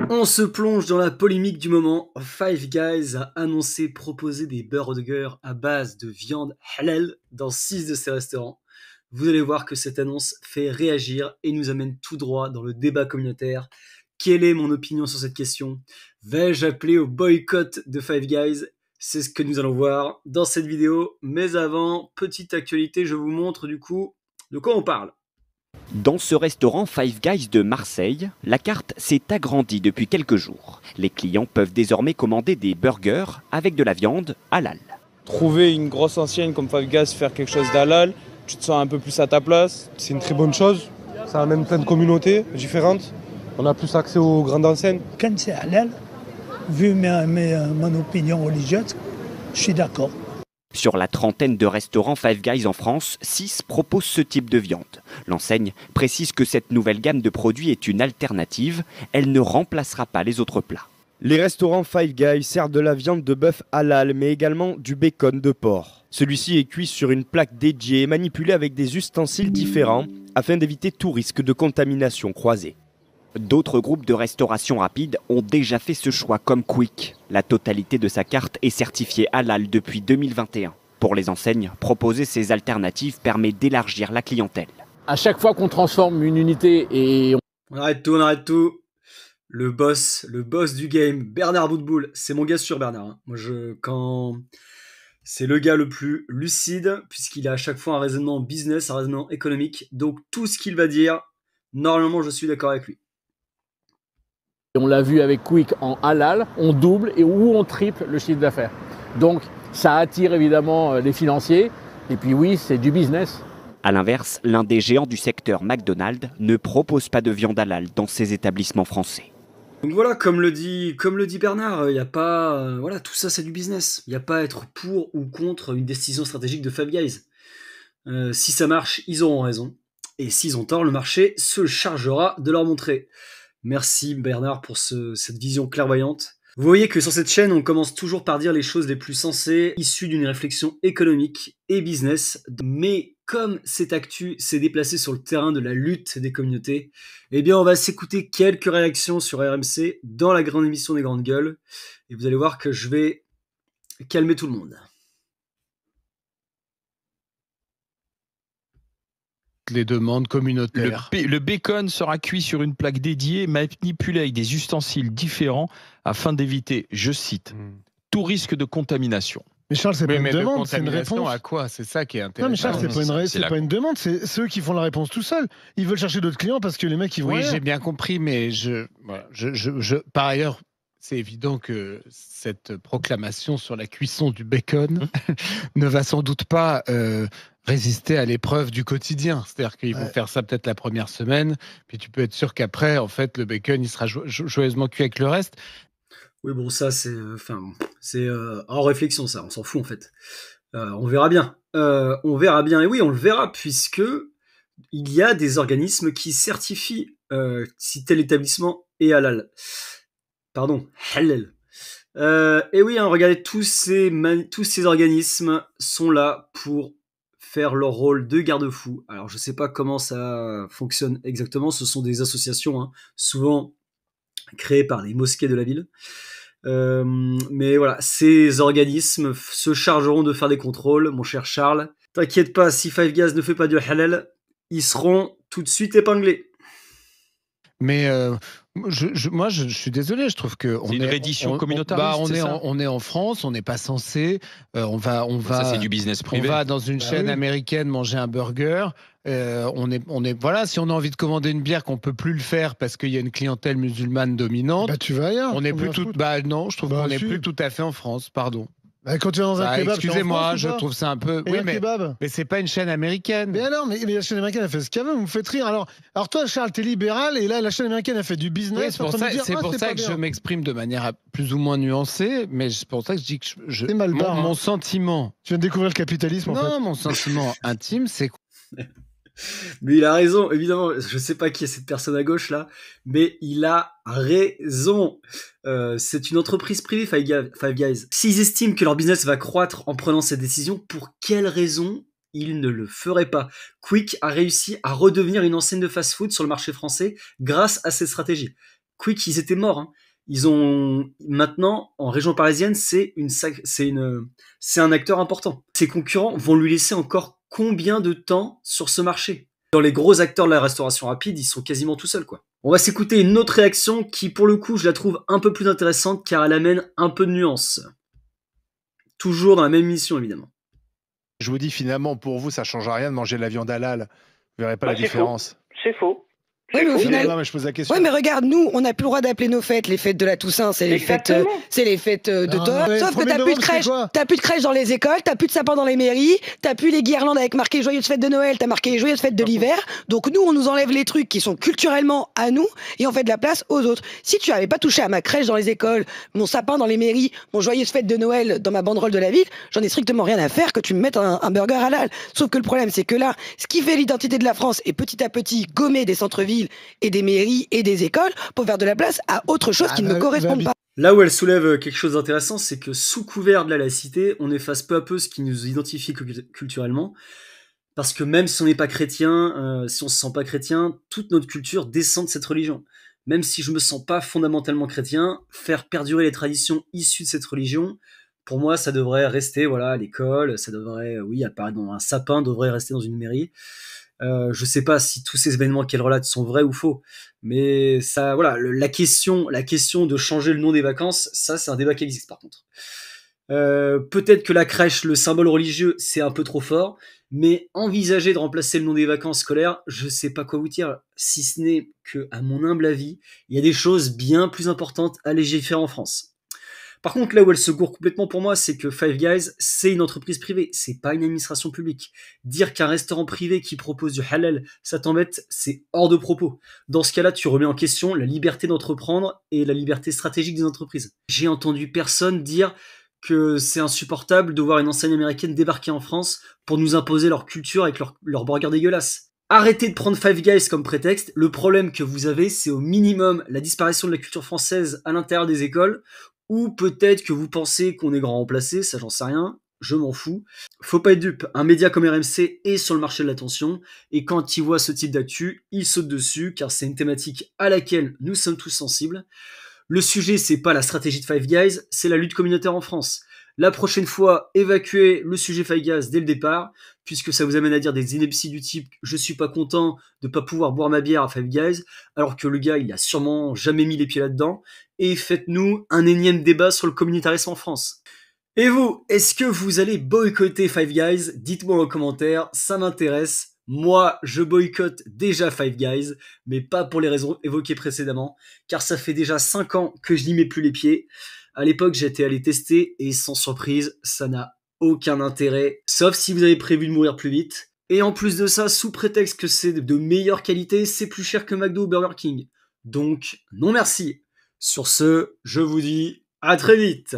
On se plonge dans la polémique du moment. Five Guys a annoncé proposer des burgers à base de viande halal dans 6 de ses restaurants. Vous allez voir que cette annonce fait réagir et nous amène tout droit dans le débat communautaire. Quelle est mon opinion sur cette question? Vais-je appeler au boycott de Five Guys? C'est ce que nous allons voir dans cette vidéo. Mais avant, petite actualité, je vous montre du coup de quoi on parle. Dans ce restaurant Five Guys de Marseille, la carte s'est agrandie depuis quelques jours. Les clients peuvent désormais commander des burgers avec de la viande halal. Trouver une grosse ancienne comme Five Guys, faire quelque chose d'halal, tu te sens un peu plus à ta place. C'est une très bonne chose, ça amène plein de communautés différentes. On a plus accès aux grandes enseignes. Quand c'est halal, vu mon opinion religieuse, je suis d'accord. Sur la trentaine de restaurants Five Guys en France, 6 proposent ce type de viande. L'enseigne précise que cette nouvelle gamme de produits est une alternative. Elle ne remplacera pas les autres plats. Les restaurants Five Guys servent de la viande de bœuf halal, mais également du bacon de porc. Celui-ci est cuit sur une plaque dédiée et manipulé avec des ustensiles différents afin d'éviter tout risque de contamination croisée. D'autres groupes de restauration rapide ont déjà fait ce choix comme Quick. La totalité de sa carte est certifiée halal depuis 2021. Pour les enseignes, proposer ces alternatives permet d'élargir la clientèle. À chaque fois qu'on transforme une unité et... On arrête tout. Le boss du game, Bernard Boutboul, c'est mon gars sûr Bernard. Moi c'est le gars le plus lucide puisqu'il a à chaque fois un raisonnement business, un raisonnement économique. Donc tout ce qu'il va dire, normalement je suis d'accord avec lui. on l'a vu avec Quick en halal, on double ou on triple le chiffre d'affaires. Donc ça attire évidemment les financiers et puis oui, c'est du business. A l'inverse, l'un des géants du secteur McDonald's ne propose pas de viande halal dans ses établissements français. Donc voilà, comme le dit Bernard, il y a pas, voilà, tout ça c'est du business. Il n'y a pas à être pour ou contre une décision stratégique de Five Guys. Si ça marche, ils auront raison. Et s'ils ont tort, le marché se chargera de leur montrer. Merci Bernard pour cette vision clairvoyante. Vous voyez que sur cette chaîne, on commence toujours par dire les choses les plus sensées, issues d'une réflexion économique et business. Mais comme cette actu s'est déplacée sur le terrain de la lutte des communautés, eh bien on va s'écouter quelques réactions sur RMC dans la grande émission des grandes gueules. Et vous allez voir que je vais calmer tout le monde. Les demandes communautaires. Le bacon sera cuit sur une plaque dédiée, manipulé avec des ustensiles différents afin d'éviter, je cite, tout risque de contamination. Mais Charles, c'est pas une demande, c'est une réponse. À quoi? C'est ça qui est intéressant. Non, mais Charles, c'est pas une demande, c'est ceux qui font la réponse tout seuls. Ils veulent chercher d'autres clients parce que les mecs, ils vont. Oui, j'ai bien compris, mais par ailleurs, c'est évident que cette proclamation sur la cuisson du bacon ne va sans doute pas résister à l'épreuve du quotidien. C'est-à-dire qu'ils vont faire ça peut-être la première semaine, puis tu peux être sûr qu'après, en fait, le bacon, il sera joyeusement cuit avec le reste. Oui, bon, ça, c'est en réflexion, ça, on s'en fout, en fait. On verra bien. Et oui, on le verra, puisque il y a des organismes qui certifient si tel établissement est halal. Pardon, halal. Et oui, regardez, tous ces organismes sont là pour faire leur rôle de garde-fou. Alors, je sais pas comment ça fonctionne exactement. Ce sont des associations, souvent créées par les mosquées de la ville. Mais voilà, ces organismes se chargeront de faire des contrôles, mon cher Charles. T'inquiète pas, si Five Guys ne fait pas du halal, ils seront tout de suite épinglés. Mais moi, je suis désolé, je trouve que c'est une reddition communautariste. On est en France, on n'est pas censé. On va. Ça, c'est du business privé. On va dans une chaîne américaine manger un burger. Voilà, si on a envie de commander une bière, qu'on peut plus le faire parce qu'il y a une clientèle musulmane dominante. Bah tu vas ailleurs. On est plus tout. Non, je trouve qu'on n'est plus tout à fait en France. Pardon. Quand tu vas dans un kebab, excusez-moi, je trouve ça un peu. Oui, mais c'est pas une chaîne américaine. Mais alors, mais la chaîne américaine a fait ce qu'elle veut, vous me faites rire. Alors toi, Charles, t'es libéral, et là, la chaîne américaine a fait du business. Oui, c'est pour ça que je m'exprime de manière plus ou moins nuancée, mais c'est pour ça que je dis que mon sentiment. Tu viens de découvrir le capitalisme. Non, mon sentiment intime, c'est. Mais il a raison, évidemment. Je sais pas qui est cette personne à gauche là, mais il a raison. C'est une entreprise privée, Five Guys. S'ils estiment que leur business va croître en prenant cette décision, pour quelle raison ils ne le feraient pas? Quick a réussi à redevenir une enseigne de fast-food sur le marché français grâce à cette stratégie. Quick, ils étaient morts. Hein. Ils ont maintenant en région parisienne, c'est un acteur important. Ses concurrents vont lui laisser encore combien de temps sur ce marché? Dans les gros acteurs de la restauration rapide, ils sont quasiment tout seuls, quoi. On va s'écouter une autre réaction qui, pour le coup, je la trouve un peu plus intéressante car elle amène un peu de nuance. Toujours dans la même émission, évidemment. Je vous dis, finalement, pour vous, ça change rien de manger de la viande halal. Vous verrez pas la différence. C'est faux. Oui, mais au final. Non, mais je pose la question. Ouais, mais regarde, nous, on n'a plus le droit d'appeler nos fêtes les fêtes de la Toussaint, c'est les fêtes de Thor. Sauf que t'as plus de crèche dans les écoles, t'as plus de sapin dans les mairies, t'as plus les guirlandes avec marqué joyeuses fêtes de Noël, t'as marqué joyeuses fêtes de l'hiver. Donc nous, on nous enlève les trucs qui sont culturellement à nous et on fait de la place aux autres. Si tu avais pas touché à ma crèche dans les écoles, mon sapin dans les mairies, mon joyeuse fête de Noël dans ma banderole de la ville, j'en ai strictement rien à faire que tu me mettes un burger halal. Sauf que le problème, c'est que là, ce qui fait l'identité de la France est petit à petit gommer des centres-villes et des mairies et des écoles pour faire de la place à autre chose qui ne me correspond pas. Là où elle soulève quelque chose d'intéressant, c'est que sous couvert de la laïcité, on efface peu à peu ce qui nous identifie culturellement. Parce que même si on n'est pas chrétien, si on se sent pas chrétien, toute notre culture descend de cette religion. Même si je me sens pas fondamentalement chrétien, faire perdurer les traditions issues de cette religion, pour moi, ça devrait rester, voilà, à l'école, ça devrait, oui, apparaître dans un sapin, devrait rester dans une mairie. Je sais pas si tous ces événements qu'elle relate sont vrais ou faux, mais ça, voilà, la question de changer le nom des vacances, ça, c'est un débat qui existe par contre. Peut-être que la crèche, le symbole religieux, c'est un peu trop fort, mais envisager de remplacer le nom des vacances scolaires, je sais pas quoi vous dire, si ce n'est que, à mon humble avis, il y a des choses bien plus importantes à légiférer en France. Par contre, là où elle se gourre complètement pour moi, c'est que Five Guys, c'est une entreprise privée, c'est pas une administration publique. Dire qu'un restaurant privé qui propose du halal, ça t'embête, c'est hors de propos. Dans ce cas-là, tu remets en question la liberté d'entreprendre et la liberté stratégique des entreprises. J'ai entendu personne dire que c'est insupportable de voir une enseigne américaine débarquer en France pour nous imposer leur culture avec leur burger dégueulasse. Arrêtez de prendre Five Guys comme prétexte, le problème que vous avez, c'est au minimum la disparition de la culture française à l'intérieur des écoles, ou peut-être que vous pensez qu'on est grand remplacé, ça j'en sais rien, je m'en fous. Faut pas être dupe, un média comme RMC est sur le marché de l'attention, et quand il voit ce type d'actu, il saute dessus, car c'est une thématique à laquelle nous sommes tous sensibles. Le sujet, c'est pas la stratégie de Five Guys, c'est la lutte communautaire en France. La prochaine fois, évacuez le sujet Five Guys dès le départ, puisque ça vous amène à dire des inepties du type « je suis pas content de pas pouvoir boire ma bière à Five Guys », alors que le gars, il a sûrement jamais mis les pieds là-dedans, et faites-nous un énième débat sur le communautarisme en France. Et vous, est-ce que vous allez boycotter Five Guys? Dites-moi en commentaire, ça m'intéresse. Moi, je boycotte déjà Five Guys, mais pas pour les raisons évoquées précédemment, car ça fait déjà 5 ans que je n'y mets plus les pieds. À l'époque, j'étais allé tester, et sans surprise, ça n'a aucun intérêt, sauf si vous avez prévu de mourir plus vite. Et en plus de ça, sous prétexte que c'est de meilleure qualité, c'est plus cher que McDo ou Burger King. Donc, non merci. Sur ce, je vous dis à très vite.